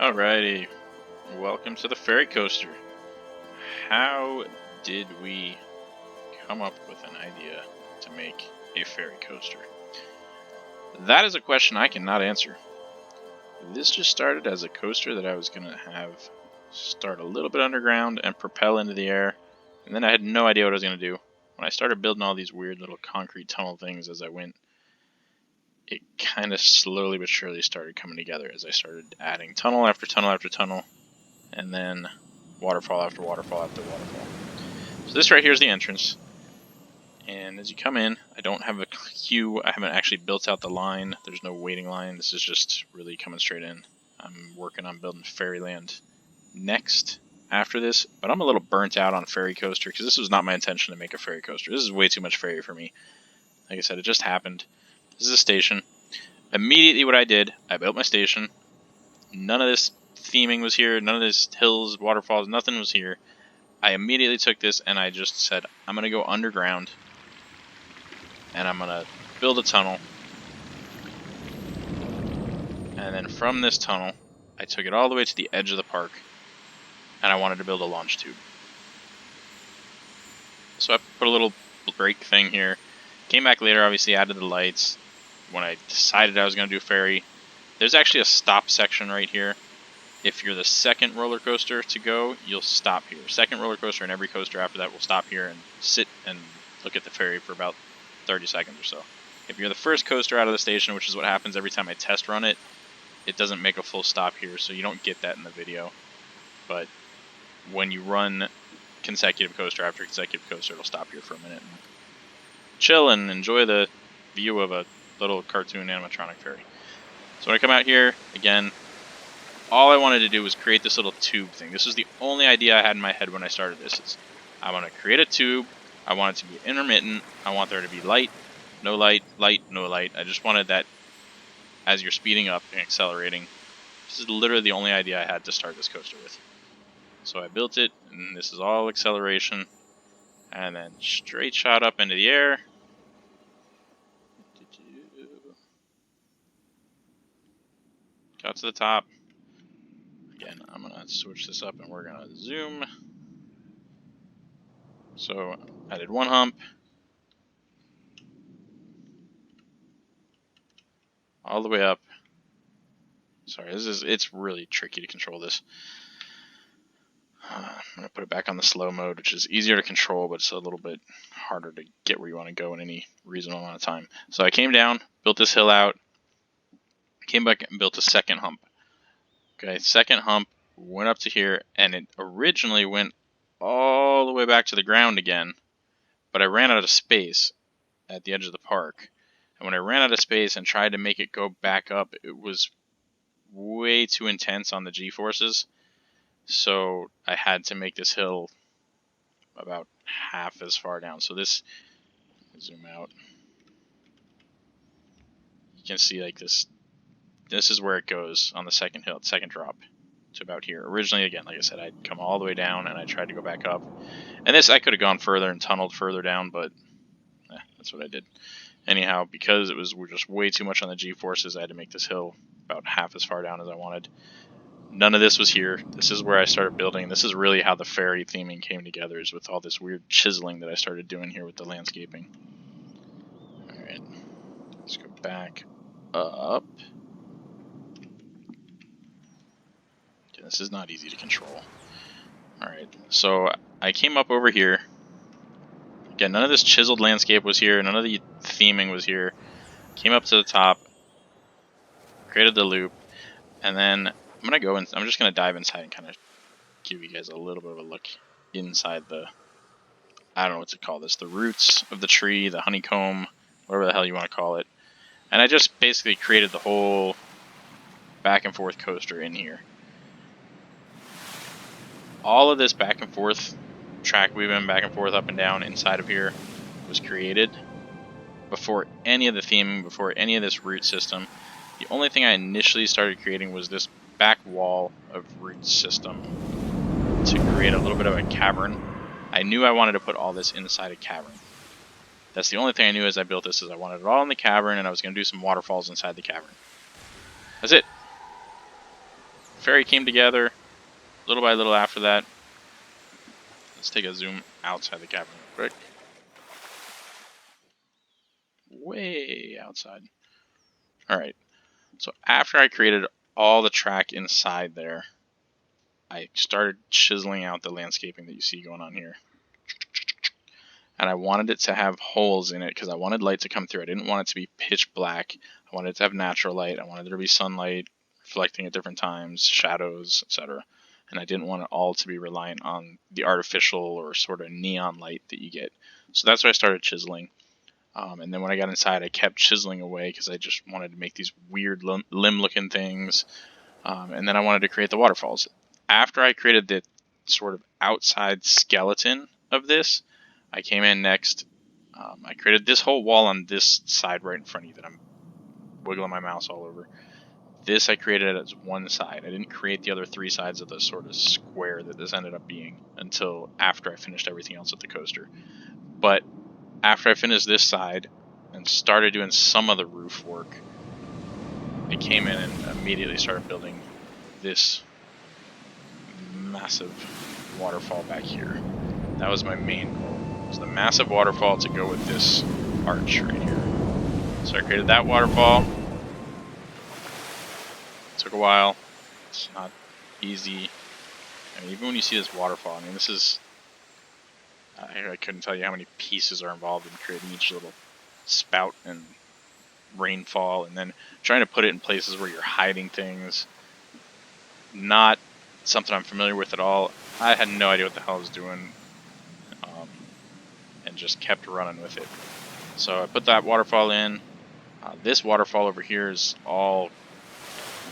Alrighty, welcome to the ferry coaster. How did we come up with an idea to make a ferry coaster? That is a question I cannot answer. This just started as a coaster that I was going to have start a little bit underground and propel into the air, and then I had no idea what I was going to do. When I started building all these weird little concrete tunnel things as I went, it kind of slowly but surely started coming together as I started adding tunnel after tunnel after tunnel, and then waterfall after waterfall after waterfall. So this right here is the entrance, and as you come in, I don't have a queue. I haven't actually built out the line. There's no waiting line. This is just really coming straight in. I'm working on building Fairyland next after this, but I'm a little burnt out on Ferry Coaster because this was not my intention to make a ferry coaster. This is way too much ferry for me. Like I said, it just happened. This is a station. Immediately what I did, I built my station. None of this theming was here. None of this hills, waterfalls, nothing was here. I immediately took this and I just said, I'm going to go underground and I'm going to build a tunnel. And then from this tunnel, I took it all the way to the edge of the park and I wanted to build a launch tube. So I put a little break thing here. Came back later, obviously added the lights. When I decided I was going to do ferry, there's actually a stop section right here. If you're the second roller coaster to go, you'll stop here. Second roller coaster and every coaster after that will stop here and sit and look at the ferry for about 30 seconds or so. If you're the first coaster out of the station, which is what happens every time I test run it, it doesn't make a full stop here, so you don't get that in the video. But when you run consecutive coaster after consecutive coaster, it'll stop here for a minute and chill and enjoy the view of a little cartoon animatronic ferry. So when I come out here, again, all I wanted to do was create this little tube thing. This was the only idea I had in my head when I started this. I want to create a tube. I want it to be intermittent. I want there to be light, no light, light, no light. I just wanted that as you're speeding up and accelerating. This is literally the only idea I had to start this coaster with. So I built it, and this is all acceleration. And then straight shot up into the air. Got to the top. Again, I'm going to switch this up and we're going to zoom. So I did one hump. All the way up. Sorry, it's really tricky to control this. I'm going to put it back on the slow mode, which is easier to control, but it's a little bit harder to get where you want to go in any reasonable amount of time. So I came down, built this hill out, came back and built a second hump. Okay, second hump, went up to here, and it originally went all the way back to the ground again, but I ran out of space at the edge of the park. And when I ran out of space and tried to make it go back up, it was way too intense on the G-forces. So I had to make this hill about half as far down. So this, zoom out. You can see like this is where it goes on the second hill, second drop to about here. Originally, again, like I said, I'd come all the way down and I tried to go back up. And this, I could have gone further and tunneled further down, but that's what I did. Anyhow, because it was just way too much on the G-forces, I had to make this hill about half as far down as I wanted. None of this was here. This is where I started building. This is really how the ferry theming came together, is with all this weird chiseling that I started doing here with the landscaping. Alright, let's go back up. Okay, this is not easy to control. Alright, so I came up over here. Again, none of this chiseled landscape was here. None of the theming was here. Came up to the top. Created the loop. And then I'm going to go and I'm just going to dive inside and kind of give you guys a little bit of a look inside the, I don't know what to call this, the roots of the tree, the honeycomb, whatever the hell you want to call it. And I just basically created the whole back and forth coaster in here. All of this back and forth track weaving back and forth up and down inside of here was created before any of the theming, before any of this root system. The only thing I initially started creating was this back wall of root system to create a little bit of a cavern. I knew I wanted to put all this inside a cavern. That's the only thing I knew as I built this, is I wanted it all in the cavern, and I was going to do some waterfalls inside the cavern. That's it. ferry came together little by little after that. Let's take a zoom outside the cavern real quick. Way outside. Alright, so after I created all the track inside there, I started chiseling out the landscaping that you see going on here. And I wanted it to have holes in it because I wanted light to come through. I didn't want it to be pitch black. I wanted it to have natural light. I wanted there to be sunlight reflecting at different times, shadows, etc. And I didn't want it all to be reliant on the artificial or sort of neon light that you get. So that's why I started chiseling. And then when I got inside, I kept chiseling away because I just wanted to make these weird limb-looking things. And then I wanted to create the waterfalls. After I created the sort of outside skeleton of this, I came in next. I created this whole wall on this side right in front of you that I'm wiggling my mouse all over. This I created as one side. I didn't create the other three sides of the sort of square that this ended up being until after I finished everything else with the coaster. But after I finished this side and started doing some of the roof work, I came in and immediately started building this massive waterfall back here. That was my main goal. It was the massive waterfall to go with this arch right here. So I created that waterfall. It took a while. It's not easy. I mean, even when you see this waterfall, I mean, this is... I couldn't tell you how many pieces are involved in creating each little spout and rainfall, and then trying to put it in places where you're hiding things. Not something I'm familiar with at all. I had no idea what the hell I was doing, and just kept running with it. So I put that waterfall in. This waterfall over here is all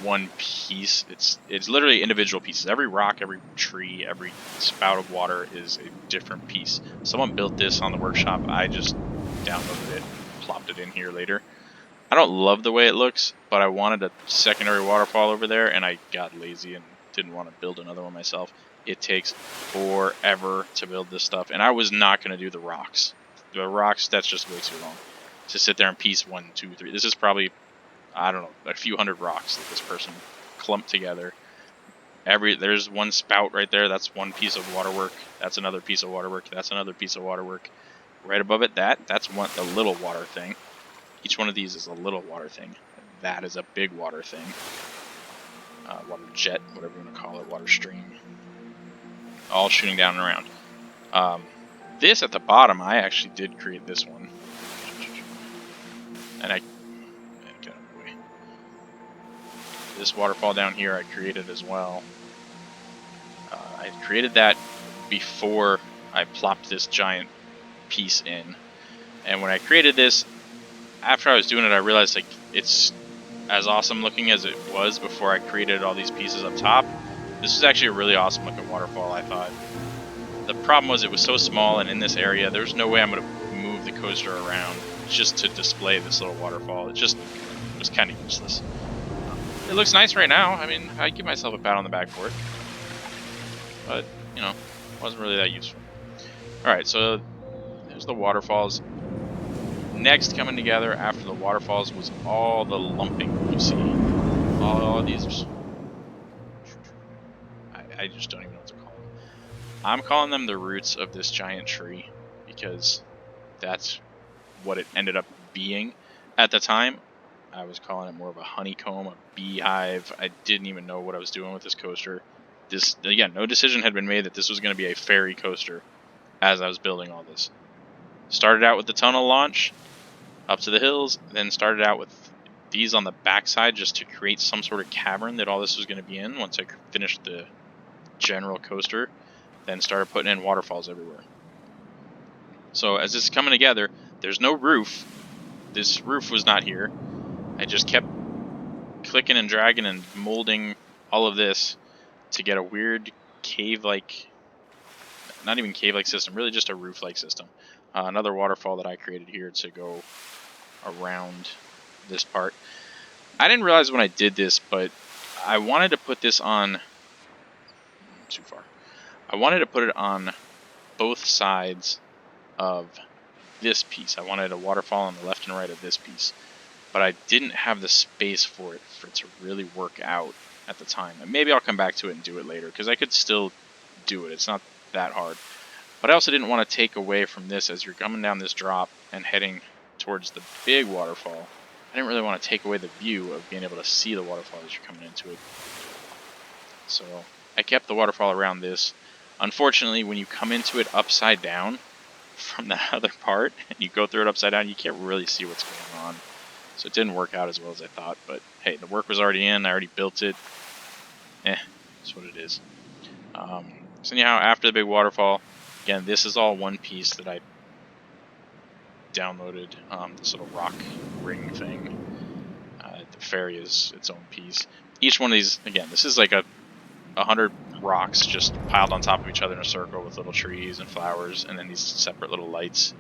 one piece. It's literally individual pieces. Every rock, every tree, every spout of water is a different piece. Someone built this on the workshop. I just downloaded it, plopped it in here later. I don't love the way it looks, but I wanted a secondary waterfall over there, and I got lazy and didn't want to build another one myself. It takes forever to build this stuff, and I was not going to do the rocks. The rocks, that's just way too long. To sit there and piece 1, 2, 3. This is probably, I don't know, a few hundred rocks that this person clumped together. There's one spout right there. That's one piece of waterwork. That's another piece of waterwork. That's another piece of waterwork. Right above it, that's the little water thing. Each one of these is a little water thing. That is a big water thing. Water jet, whatever you want to call it, water stream. All shooting down and around. This at the bottom, I actually did create this one. And get out of the way. This waterfall down here I created as well. I created that before I plopped this giant piece in. And when I created this, after I was doing it, I realized like it's as awesome looking as it was before I created all these pieces up top. This is actually a really awesome looking waterfall, I thought. The problem was it was so small, and in this area, there's no way I'm going to move the coaster around just to display this little waterfall. It was kind of useless. It looks nice right now. I mean, I give myself a pat on the back for it. But, you know, it wasn't really that useful. Alright, so there's the waterfalls. Next coming together after the waterfalls was all the lumping you see. All of these... I just don't even know what to call them. I'm calling them the roots of this giant tree because that's what it ended up being. At the time, I was calling it more of a honeycomb, a beehive. I didn't even know what I was doing with this coaster. Again, no decision had been made that this was going to be a ferry coaster as I was building all this. Started out with the tunnel launch up to the hills, then started out with these on the backside just to create some sort of cavern that all this was going to be in once I finished the general coaster. Then started putting in waterfalls everywhere. So as this is coming together, there's no roof. This roof was not here. I just kept clicking and dragging and molding all of this to get a weird cave-like, not even cave-like system, really just a roof-like system. Another waterfall that I created here to go around this part. I didn't realize when I did this, but I wanted to put this on... Too far. I wanted to put it on both sides of this piece. I wanted a waterfall on the left and right of this piece. But I didn't have the space for it to really work out at the time. And maybe I'll come back to it and do it later, because I could still do it. It's not that hard. But I also didn't want to take away from this as you're coming down this drop and heading towards the big waterfall. I didn't really want to take away the view of being able to see the waterfall as you're coming into it. So I kept the waterfall around this. Unfortunately, when you come into it upside down from that other part, and you go through it upside down, you can't really see what's going on. So it didn't work out as well as I thought, but hey, the work was already in, I already built it. That's what it is. So anyhow, after the big waterfall, again, this is all one piece that I downloaded, this little rock ring thing. The ferry is its own piece. Each one of these, again, this is like 100 rocks just piled on top of each other in a circle with little trees and flowers, and then these separate little lights.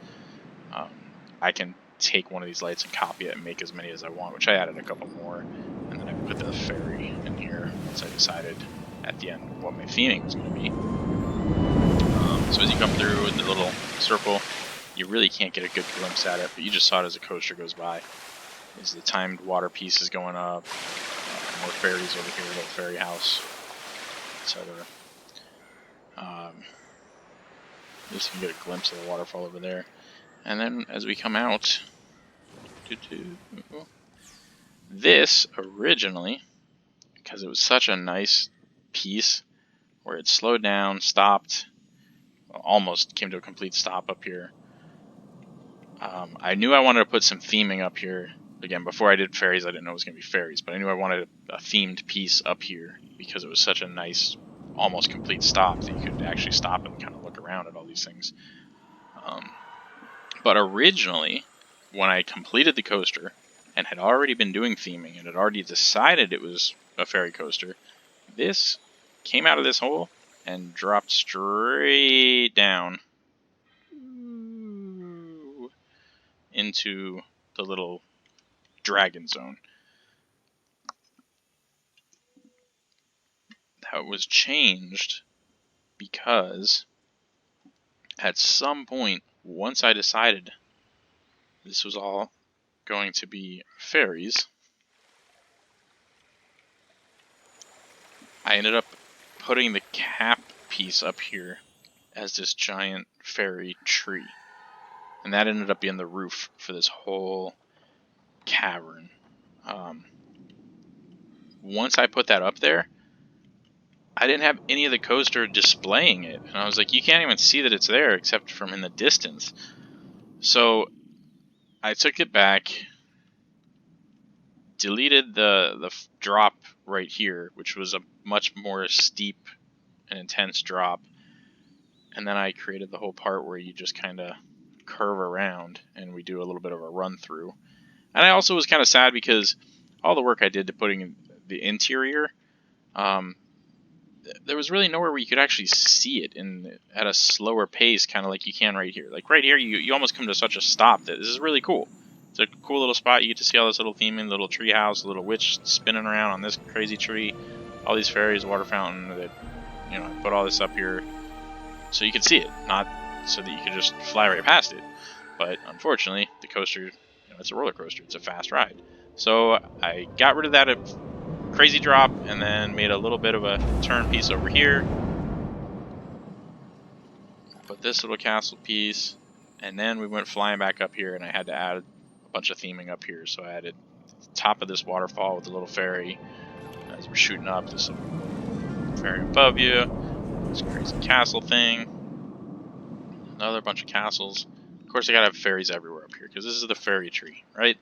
I can take one of these lights and copy it and make as many as I want, which I added a couple more, and then I put the ferry in here once I decided at the end what my theming was going to be. So as you come through the little circle, you really can't get a good glimpse at it, but you just saw it as the coaster goes by. As the timed water piece is going up, more ferries over here, little ferry house, etc. At least you can get a glimpse of the waterfall over there. And then as we come out, this originally, because it was such a nice piece where it slowed down, stopped, almost came to a complete stop up here. I knew I wanted to put some theming up here. Again, before I did ferries, I didn't know it was going to be ferries, but I knew I wanted a themed piece up here because it was such a nice, almost complete stop that you could actually stop and kind of look around at all these things. But originally, when I completed the coaster and had already been doing theming and had already decided it was a ferry coaster, this came out of this hole and dropped straight down into the little dragon zone. That was changed because at some point, once I decided this was all going to be ferries, I ended up putting the cap piece up here as this giant fairy tree. And that ended up being the roof for this whole cavern. Once I put that up there, I didn't have any of the coaster displaying it. And I was like, you can't even see that it's there except from in the distance. So I took it back, deleted the drop right here, which was a much more steep and intense drop. And then I created the whole part where you just kind of curve around and we do a little bit of a run through. And I also was kind of sad because all the work I did to putting in the interior, there was really nowhere where you could actually see it at a slower pace, kind of like you can right here. Like right here, you almost come to such a stop that this is really cool. It's a cool little spot. You get to see all this little theming, little tree house, little witch spinning around on this crazy tree, all these fairies, water fountain that, I put all this up here so you could see it, not so that you could just fly right past it. But unfortunately, the coaster, it's a roller coaster. It's a fast ride. So I got rid of that crazy drop and then made a little bit of a turn piece over here. Put this little castle piece, and then we went flying back up here, and I had to add a bunch of theming up here. So I added the top of this waterfall with the little ferry as we're shooting up, this little ferry above you, this crazy castle thing, another bunch of castles. Of course, I gotta have fairies everywhere up here because this is the fairy tree, right?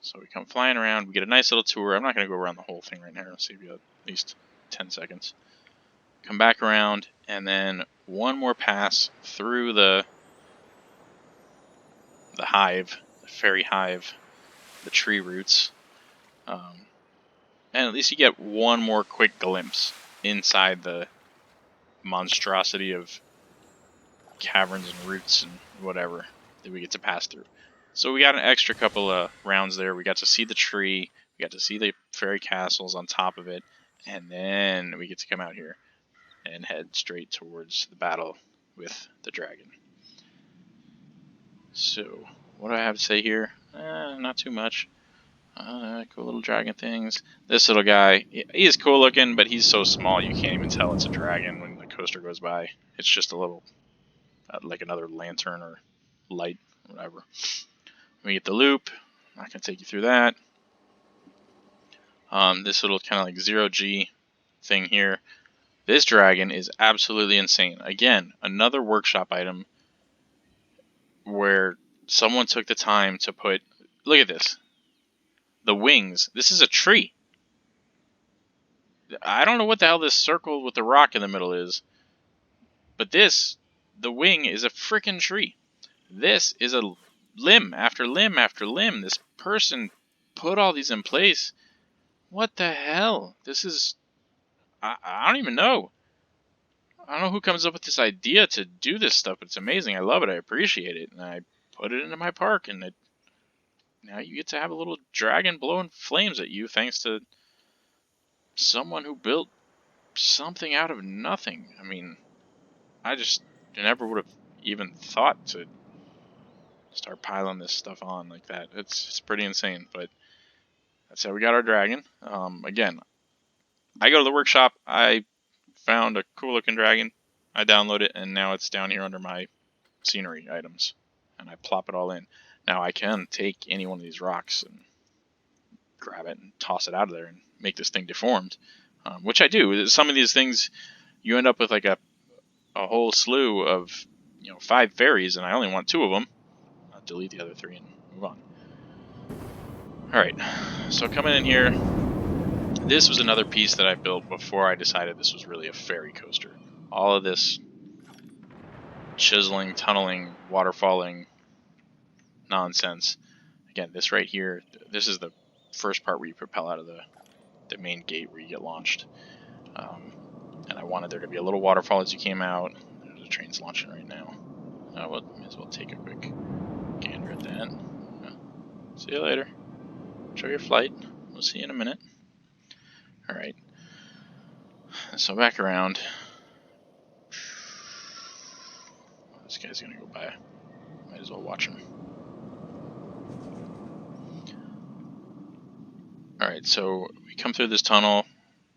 So we come flying around, we get a nice little tour. I'm not going to go around the whole thing right now. I'll save you at least 10 seconds. Come back around, and then one more pass through the hive, the fairy hive, the tree roots. And at least you get one more quick glimpse inside the monstrosity of caverns and roots and whatever that we get to pass through. So we got an extra couple of rounds there. We got to see the tree. We got to see the fairy castles on top of it. And then we get to come out here and head straight towards the battle with the dragon. So, what do I have to say here? Not too much. Cool little dragon things. This little guy, he is cool looking, but he's so small you can't even tell it's a dragon when the coaster goes by. It's just a little, like another lantern or light, whatever. We get the loop. I'm not going to take you through that. This little kind of like 0G thing here. This dragon is absolutely insane. Again, another workshop item where someone took the time to put, look at this. The wings. This is a tree. I don't know what the hell this circle with the rock in the middle is. But this, the wing is a freaking tree. This is a limb after limb after limb. This person put all these in place. What the hell? This is... I don't even know. I don't know who comes up with this idea to do this stuff, but it's amazing. I love it. I appreciate it. And I put it into my park, and now you get to have a little dragon blowing flames at you thanks to someone who built something out of nothing. I mean, I just never would have even thought to start piling this stuff on like that. It's pretty insane, but that's how we got our dragon. Again, I go to the workshop, I found a cool looking dragon, I download it, and now it's down here under my scenery items, and I plop it all in. Now I can take any one of these rocks and grab it and toss it out of there and make this thing deformed, which I do. Some of these things, you end up with like a whole slew of 5 fairies, and I only want 2 of them. I'll delete the other 3 and move on. Alright, so coming in here, this was another piece that I built before I decided this was really a ferry coaster. All of this chiseling, tunneling, waterfalling nonsense. Again, this right here, this is the first part where you propel out of the main gate where you get launched. And I wanted there to be a little waterfall as you came out. There's a train's launching right now. Well, may as well take a quick gander at that. See you later. Enjoy your flight. We'll see you in a minute. Alright. So back around. This guy's gonna go by. Might as well watch him. Alright, so we come through this tunnel.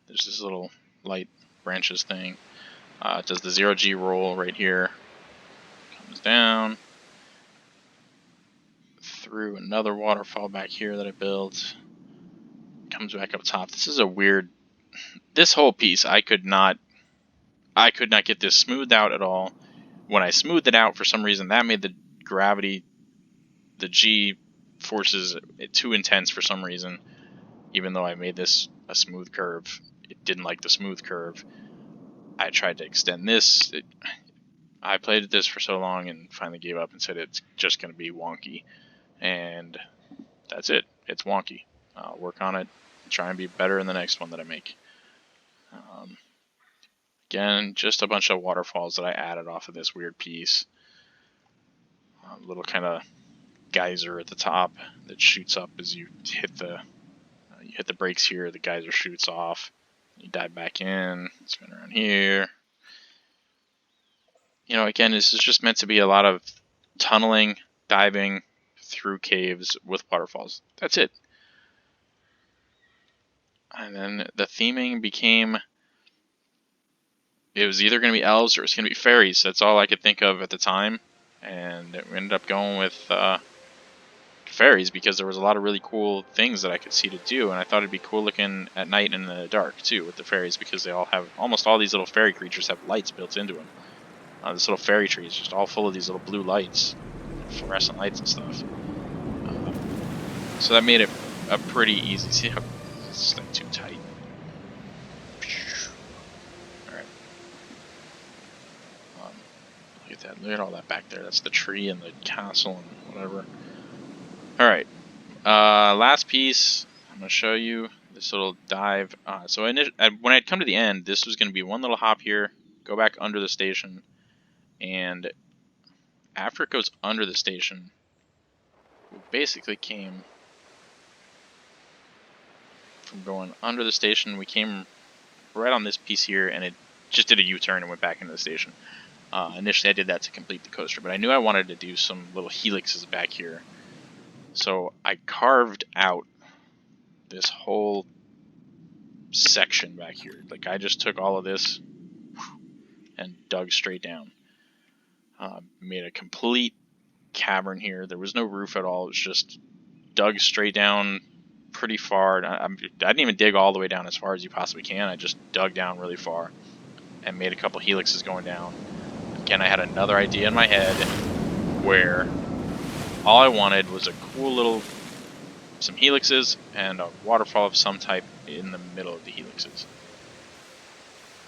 There's this little light branches thing. It does the 0G roll right here. Comes down. Through another waterfall back here that I built. Comes back up top. This is a weird... This whole piece, I could not get this smoothed out at all. When I smoothed it out, for some reason, that made the gravity, the G forces too intense for some reason. Even though I made this a smooth curve, it didn't like the smooth curve. I tried to extend this. I played at this for so long and finally gave up and said it's just going to be wonky. And that's it. It's wonky. I'll work on it, try and be better in the next one that I make. Again, just a bunch of waterfalls that I added off of this weird piece. A little kind of geyser at the top that shoots up as you hit the brakes here. The geyser shoots off. You dive back in, spin around here. Again, this is just meant to be a lot of tunneling, diving through caves with waterfalls. That's it. And then the theming became... It was either going to be elves or it's going to be fairies. That's all I could think of at the time. And we ended up going with fairies because there was a lot of really cool things that I could see to do. And I thought it'd be cool looking at night and in the dark, too, with the fairies. Because they all have... Almost all these little fairy creatures have lights built into them. This little fairy tree is just all full of these little blue lights. Fluorescent lights and stuff. So that made it a pretty easy... See how... It's like too tight. Look at all that back there. That's the tree and the castle and whatever. Alright. Last piece. I'm going to show you this little dive. So when I'd come to the end, this was going to be one little hop here. Go back under the station. And after it goes under the station, we basically came from going under the station. We came right on this piece here, and it just did a U-turn and went back into the station. Initially I did that to complete the coaster, but I knew I wanted to do some little helixes back here. So I carved out this whole section back here. Like, I just took all of this and dug straight down. Made a complete cavern here. There was no roof at all. It was just dug straight down pretty far. I didn't even dig all the way down as far as you possibly can. I just dug down really far and made a couple helixes going down. Again, I had another idea in my head where all I wanted was a cool little, some helixes and a waterfall of some type in the middle of the helixes.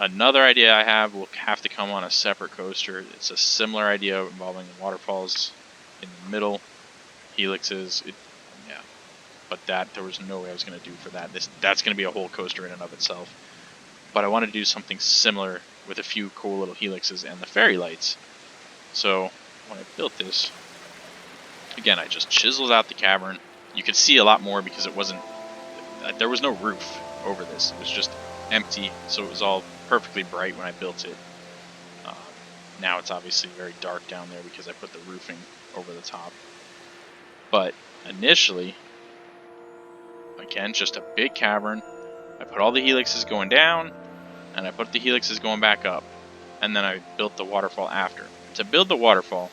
Another idea I have will have to come on a separate coaster. It's a similar idea involving the waterfalls in the middle, helixes, yeah. But that, there was no way I was going to do for that. That's going to be a whole coaster in and of itself. But I wanted to do something similar with a few cool little helixes and the fairy lights. So when I built this, again, I just chiseled out the cavern. You could see a lot more because it wasn't, there was no roof over this. It was just empty, so it was all perfectly bright when I built it. Now it's obviously very dark down there because I put the roofing over the top. But initially, again, just a big cavern. I put all the helixes going down, and I put the helixes going back up. And then I built the waterfall after. To build the waterfall,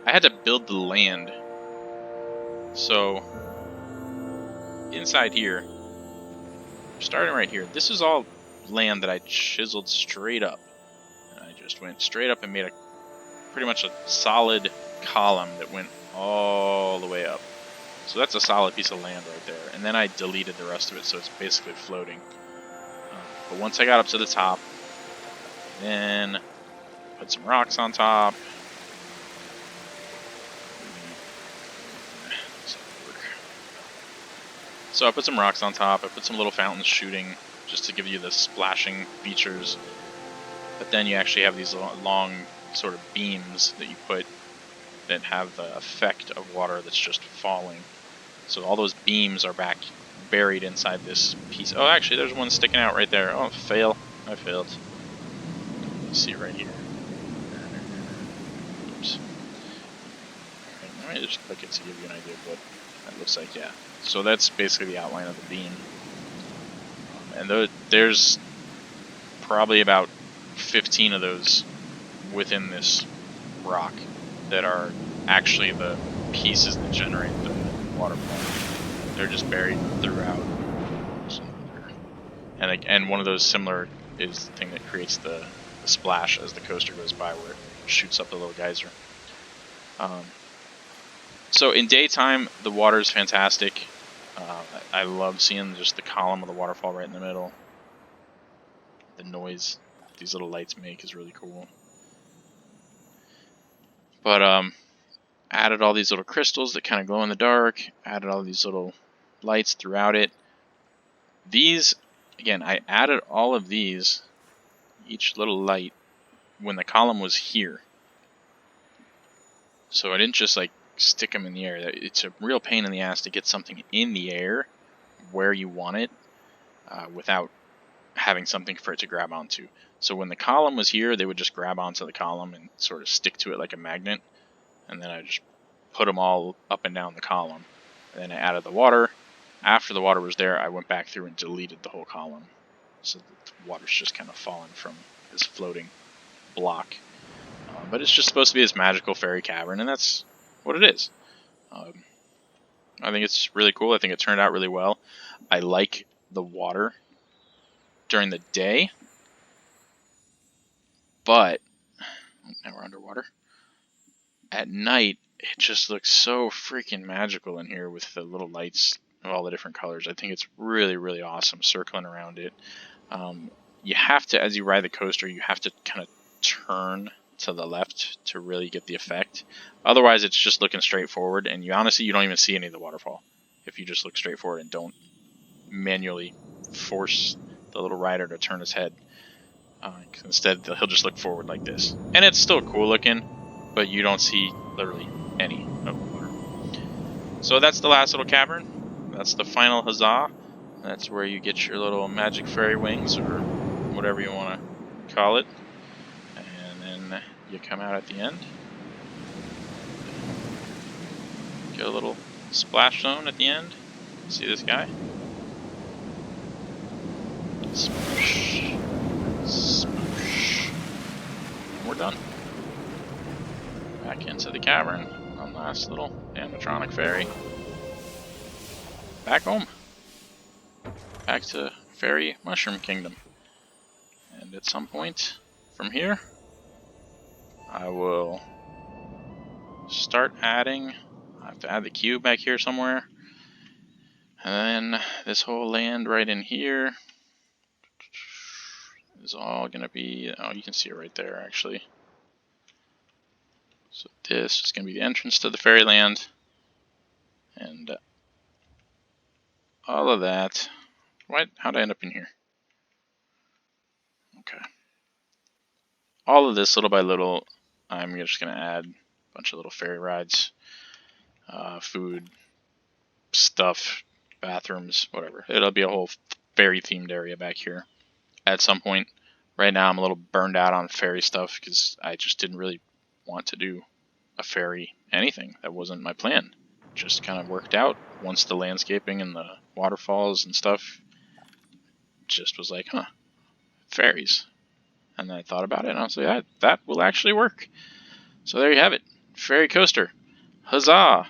I had to build the land. So, inside here, starting right here, this is all land that I chiseled straight up. And I just went straight up and made pretty much a solid column that went all the way up. So that's a solid piece of land right there. And then I deleted the rest of it, so it's basically floating. But once I got up to the top, then put some rocks on top. So I put some rocks on top. I put some little fountains shooting just to give you the splashing features. But then you actually have these long sort of beams that you put that have the effect of water that's just falling. So all those beams are back buried inside this piece. Oh, actually, there's one sticking out right there. Oh, fail. I failed. You see it right here. Oops. Let me just click it to give you an idea of what that looks like. Yeah. So that's basically the outline of the beam. And there's probably about 15 of those within this rock that are actually the pieces that generate the waterfall. They're just buried throughout. And one of those similar is the thing that creates the splash as the coaster goes by, where it shoots up the little geyser. So in daytime, the water is fantastic. I love seeing just the column of the waterfall right in the middle. The noise these little lights make is really cool. But added all these little crystals that kind of glow in the dark. Added all these little lights throughout it. These, again, I added all of these, each little light, when the column was here. So I didn't just like stick them in the air. It's a real pain in the ass to get something in the air where you want it without having something for it to grab onto. So when the column was here, they would just grab onto the column and sort of stick to it like a magnet. And then I just put them all up and down the column. And then I added the water. After the water was there, I went back through and deleted the whole column. So the water's just kind of fallen from this floating block. But it's just supposed to be this magical fairy cavern, and that's what it is. I think it's really cool. I think it turned out really well. I like the water during the day, but now we're underwater. At night, it just looks so freaking magical in here with the little lights of all the different colors. I think it's really, really awesome circling around it. You have to, as you ride the coaster, you have to kind of turn to the left to really get the effect. Otherwise, it's just looking straight forward, and you don't even see any of the waterfall if you just look straight forward and don't manually force the little rider to turn his head. Instead, he'll just look forward like this. And it's still cool looking, but you don't see literally any of the water. So that's the last little cavern. That's the final huzzah. That's where you get your little magic fairy wings, or whatever you want to call it. And then you come out at the end. Get a little splash zone at the end. See this guy? Smoosh. Smoosh. And we're done. Back into the cavern. One last little animatronic ferry. Back home. Back to Fairy Mushroom Kingdom. And at some point from here, I will start adding. I have to add the cube back here somewhere. And then this whole land right in here is all going to be, oh, you can see it right there actually. So this is going to be the entrance to the fairyland. And all of that. How'd I end up in here? Okay. All of this, little by little, I'm just going to add a bunch of little fairy rides, food, stuff, bathrooms, whatever. It'll be a whole fairy themed area back here at some point. Right now I'm a little burned out on fairy stuff because I just didn't really want to do a fairy anything. That wasn't my plan. Just kind of worked out once the landscaping and the waterfalls and stuff just was like, huh, fairies. And then I thought about it and I was like, that will actually work. So there you have it. Fairy coaster. Huzzah!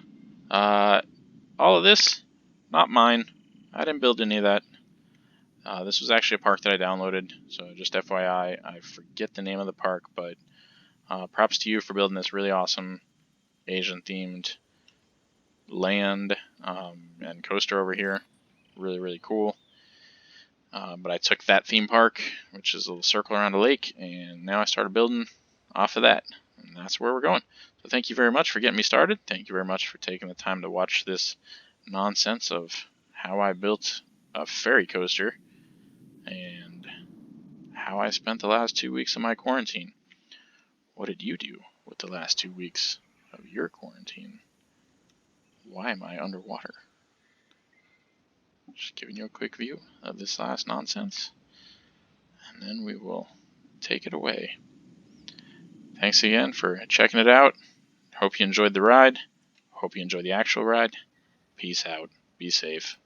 All of this, not mine. I didn't build any of that. This was actually a park that I downloaded, so just FYI, I forget the name of the park, but props to you for building this really awesome Asian-themed land and coaster over here. Really, really cool. But I took that theme park, which is a little circle around a lake, and now I started building off of that, and that's where we're going. So thank you very much for getting me started. Thank you very much for taking the time to watch this nonsense of how I built a fairy coaster and how I spent the last 2 weeks of my quarantine. What did you do with the last 2 weeks of your quarantine? Why am I underwater? Just giving you a quick view of this last nonsense, and then we will take it away. Thanks again for checking it out. Hope you enjoyed the ride. Hope you enjoyed the actual ride. Peace out. Be safe.